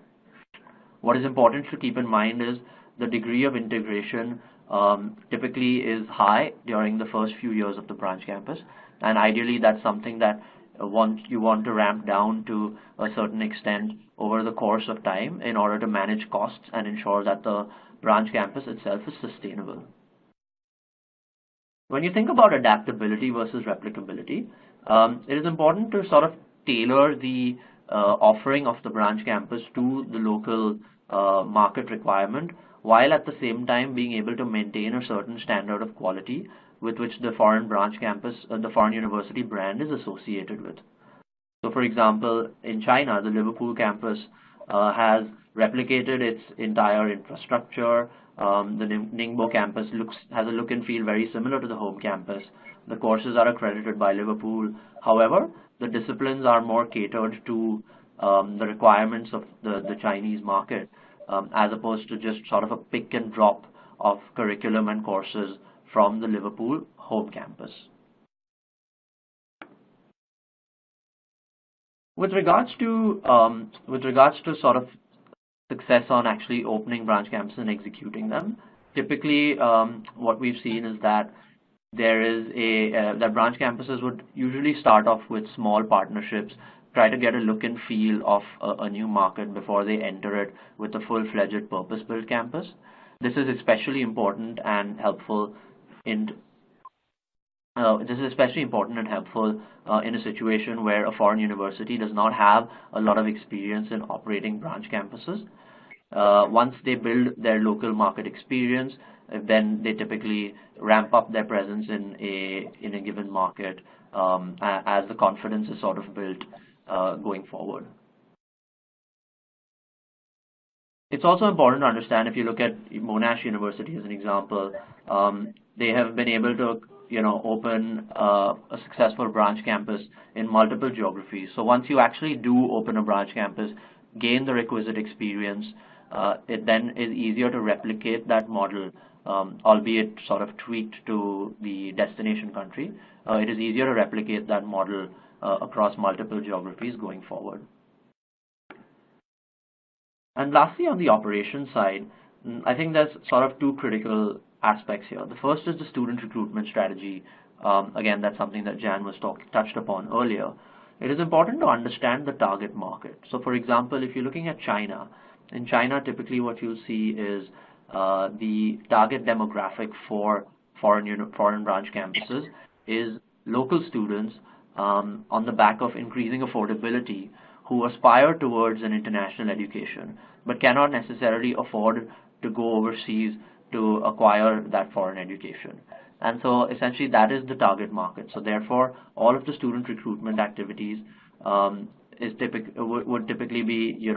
What is important to keep in mind is the degree of integration typically is high during the first few years of the branch campus, and ideally that's something that you want to ramp down to a certain extent over the course of time in order to manage costs and ensure that the branch campus itself is sustainable. When you think about adaptability versus replicability, it is important to sort of tailor the offering of the branch campus to the local market requirement, while at the same time being able to maintain a certain standard of quality with which the foreign branch campus, the foreign university brand is associated with. So for example, in China, the Liverpool campus has replicated its entire infrastructure. The Ningbo campus has a look and feel very similar to the home campus. The courses are accredited by Liverpool. However, the disciplines are more catered to the requirements of the Chinese market, as opposed to just sort of a pick and drop of curriculum and courses from the Liverpool home campus. With regards to sort of success on actually opening branch campuses and executing them, typically what we've seen is that that branch campuses would usually start off with small partnerships, try to get a look and feel of a new market before they enter it with a full-fledged purpose-built campus. This is especially important and helpful in in a situation where a foreign university does not have a lot of experience in operating branch campuses. Once they build their local market experience, then they typically ramp up their presence in a given market as the confidence is sort of built going forward. It's also important to understand, if you look at Monash University as an example, they have been able to open a successful branch campus in multiple geographies. So once you actually do open a branch campus, gain the requisite experience, it then is easier to replicate that model, albeit sort of tweaked to the destination country. It is easier to replicate that model across multiple geographies going forward. And lastly, on the operations side, I think there's sort of two critical aspects here. The first is the student recruitment strategy. Again, that's something that Jan was touched upon earlier. It is important to understand the target market. So for example, if you're looking at China, in China, typically what you'll see is the target demographic for foreign branch campuses is local students on the back of increasing affordability who aspire towards an international education but cannot necessarily afford to go overseas to acquire that foreign education. And so essentially that is the target market. So therefore, all of the student recruitment activities would typically be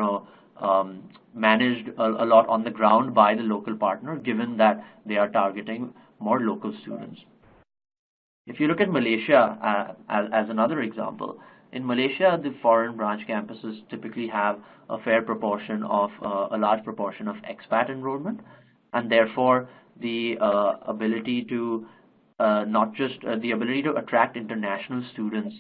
managed a lot on the ground by the local partner, given that they are targeting more local students. If you look at Malaysia as another example, in Malaysia, the foreign branch campuses typically have a fair proportion of, a large proportion of expat enrollment, and therefore the ability to attract international students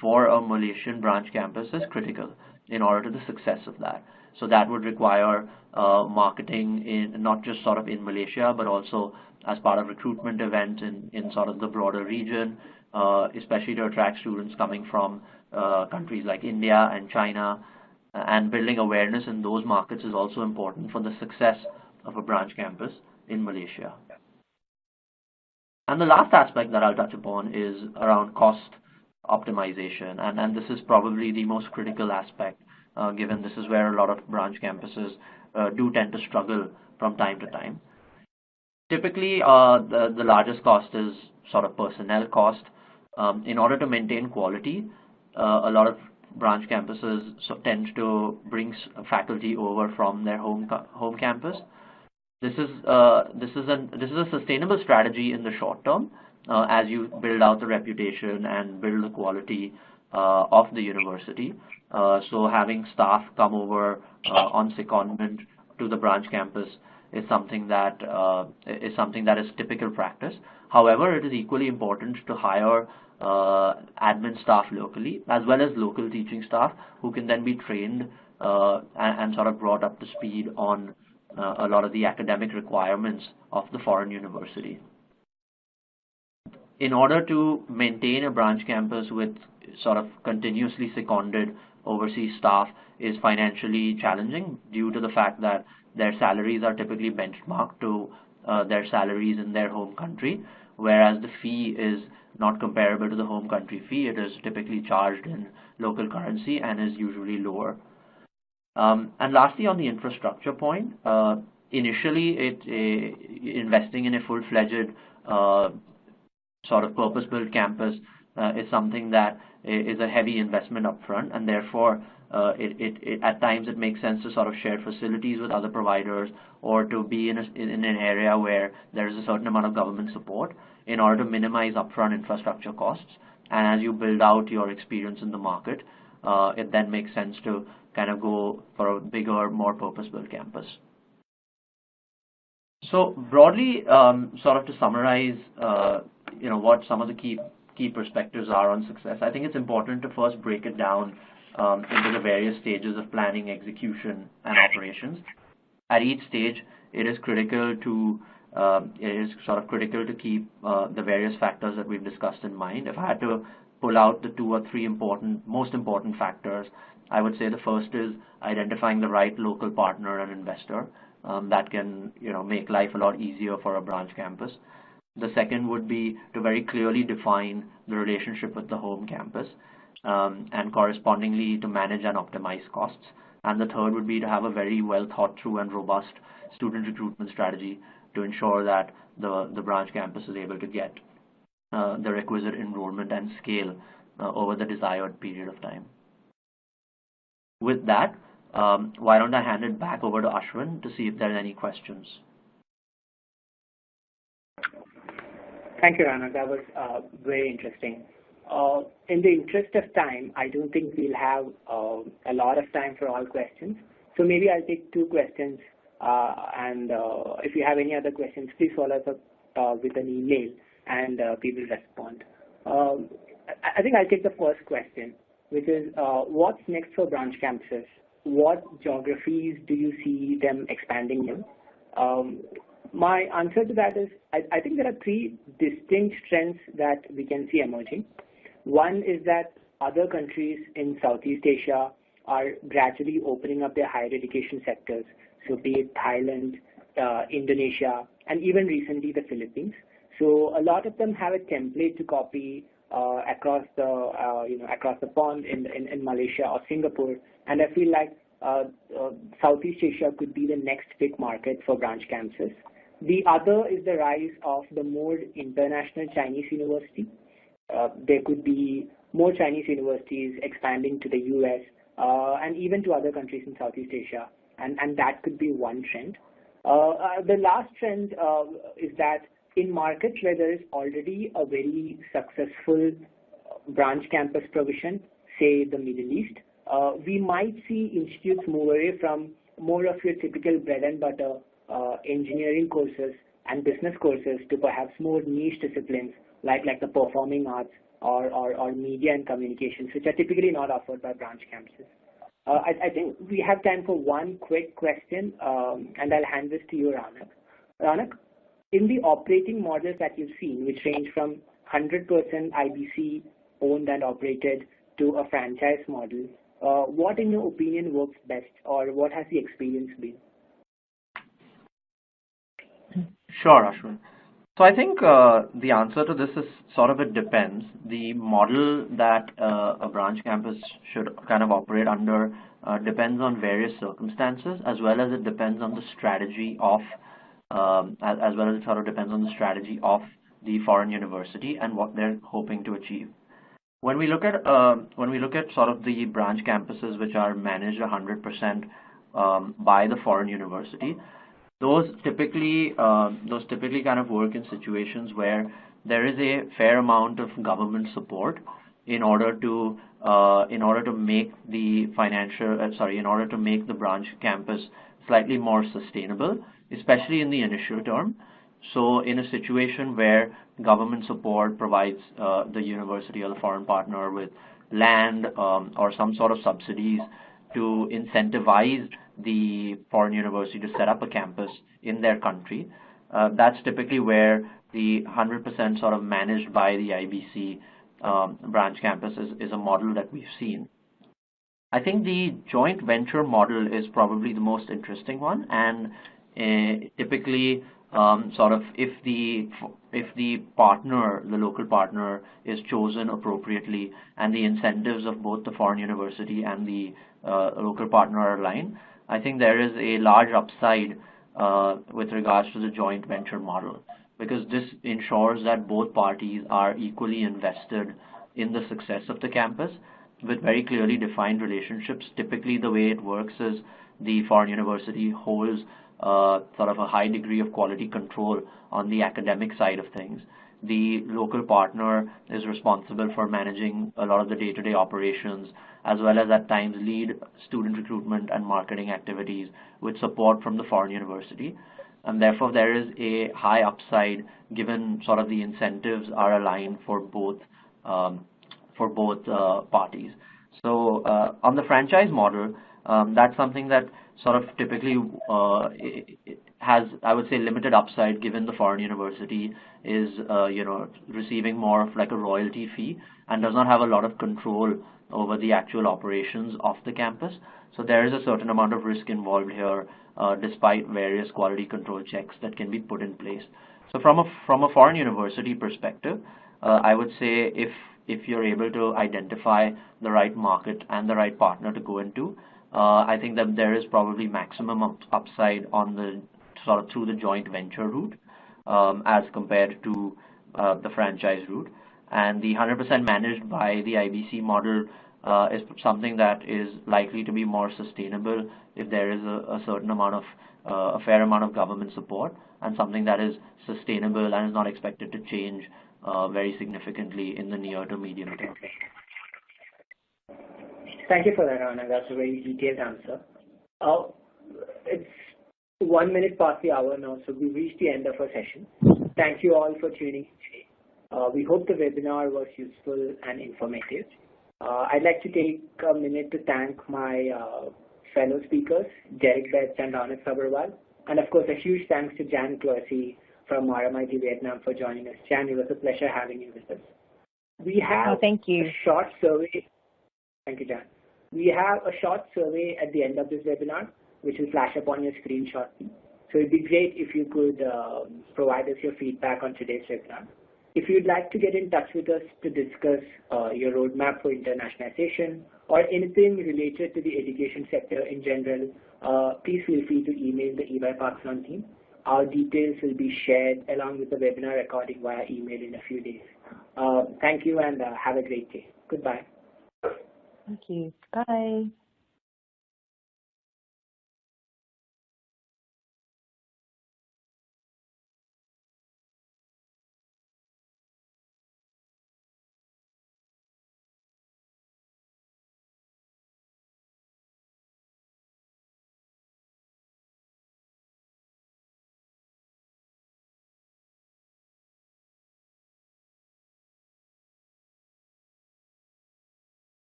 for a Malaysian branch campus is critical in order to the success of that. So that would require marketing in not just sort of in Malaysia, but also as part of recruitment events in sort of the broader region, especially to attract students coming from countries like India and China. And building awareness in those markets is also important for the success of a branch campus in Malaysia. And the last aspect that I'll touch upon is around cost optimization. And this is probably the most critical aspect, given this is where a lot of branch campuses do tend to struggle from time to time. Typically, the largest cost is sort of personnel cost. In order to maintain quality, a lot of branch campuses tend to bring faculty over from their home campus. This is a sustainable strategy in the short term as you build out the reputation and build the quality of the university. So having staff come over on secondment to the branch campus is something that is typical practice. However, it is equally important to hire admin staff locally, as well as local teaching staff who can then be trained and sort of brought up to speed on a lot of the academic requirements of the foreign university. In order to maintain a branch campus with sort of continuously seconded overseas staff is financially challenging due to the fact that their salaries are typically benchmarked to their salaries in their home country, whereas the fee is not comparable to the home country fee. It is typically charged in local currency and is usually lower. And lastly, on the infrastructure point, initially investing in a full-fledged sort of purpose-built campus is something that is a heavy investment upfront, and therefore at times it makes sense to sort of share facilities with other providers or to be in an area where there is a certain amount of government support in order to minimize upfront infrastructure costs. And as you build out your experience in the market, it then makes sense to kind of go for a bigger, more purpose-built campus. So broadly, sort of to summarize, what some of the key perspectives are on success, I think it's important to first break it down into the various stages of planning, execution, and operations. At each stage, it is sort of critical to keep the various factors that we've discussed in mind. If I had to pull out the 2 or 3 most important factors, I would say the first is identifying the right local partner and investor that can, make life a lot easier for a branch campus. The second would be to very clearly define the relationship with the home campus and correspondingly to manage and optimize costs. And the third would be to have a very well thought through and robust student recruitment strategy to ensure that the branch campus is able to get the requisite enrollment and scale over the desired period of time. With that, why don't I hand it back over to Ashwin to see if there are any questions. Thank you, Rana. That was very interesting. In the interest of time, I don't think we'll have a lot of time for all questions. So maybe I'll take 2 questions, and if you have any other questions, please follow us up with an email, and we will respond. I think I'll take the first question, which is what's next for branch campuses? What geographies do you see them expanding in? My answer to that is I think there are 3 distinct trends that we can see emerging. One is that other countries in Southeast Asia are gradually opening up their higher education sectors, so be it Thailand, Indonesia, and even recently the Philippines. So a lot of them have a template to copy across the pond in Malaysia or Singapore, and I feel like Southeast Asia could be the next big market for branch campuses. The other is the rise of the more international Chinese university. There could be more Chinese universities expanding to the US and even to other countries in Southeast Asia, and that could be one trend. The last trend is that in markets where there is already a very successful branch campus provision, say the Middle East, we might see institutes move away from more of your typical bread and butter engineering courses and business courses to perhaps more niche disciplines like the performing arts or media and communications, which are typically not offered by branch campuses. I think we have time for one quick question, and I'll hand this to you, Ranak. Ranak, in the operating models that you've seen, which range from 100% IBC owned and operated to a franchise model, what in your opinion works best, or what has the experience been? Sure, Ashwin. So I think the answer to this is sort of it depends. The model that a branch campus should kind of operate under depends on various circumstances, as well as it depends on the strategy of, as well as it sort of depends on the strategy of the foreign university and what they're hoping to achieve. When we look at sort of the branch campuses which are managed 100% by the foreign university, those typically kind of work in situations where there is a fair amount of government support in order to make the branch campus slightly more sustainable, especially in the initial term. So in a situation where government support provides the university or the foreign partner with land or some sort of subsidies to incentivize the foreign university to set up a campus in their country, that's typically where the 100% sort of managed by the IBC branch campus is a model that we've seen. I think the joint venture model is probably the most interesting one, and typically sort of if the partner, the local partner, is chosen appropriately and the incentives of both the foreign university and the local partner are aligned, I think there is a large upside with regards to the joint venture model, because this ensures that both parties are equally invested in the success of the campus with very clearly defined relationships. Typically, the way it works is the foreign university holds sort of a high degree of quality control on the academic side of things. The local partner is responsible for managing a lot of the day-to-day operations, as well as at times lead student recruitment and marketing activities with support from the foreign university. And therefore, there is a high upside given sort of the incentives are aligned for both parties. So on the franchise model, that's something that sort of typically has, I would say, limited upside, given the foreign university is receiving more of like a royalty fee and does not have a lot of control over the actual operations of the campus. So there is a certain amount of risk involved here, despite various quality control checks that can be put in place. So from a foreign university perspective, I would say if you're able to identify the right market and the right partner to go into, I think that there is probably maximum upside on the sort of through the joint venture route, as compared to the franchise route. And the 100% managed by the IBC model is something that is likely to be more sustainable if there is a certain amount of a fair amount of government support, and something that is sustainable and is not expected to change very significantly in the near to medium term. Thank you for that, Ronak. That's a very detailed answer. It's 1 minute past the hour now, so we've reached the end of our session. Thank you all for tuning in today. We hope the webinar was useful and informative. I'd like to take a minute to thank my fellow speakers, Derek Betts and Ronak Sabharwal, and of course a huge thanks to Jan Cloissy from RMIT Vietnam for joining us. Jan, it was a pleasure having you with us. We have thank you. A short survey. Thank you, Jan. We have a short survey at the end of this webinar, which will flash up on your screen shortly. So it'd be great if you could provide us your feedback on today's webinar. If you'd like to get in touch with us to discuss your roadmap for internationalization or anything related to the education sector in general, please feel free to email the EY-Parthenon team. Our details will be shared along with the webinar recording via email in a few days. Thank you and have a great day. Goodbye. Thank you. Bye.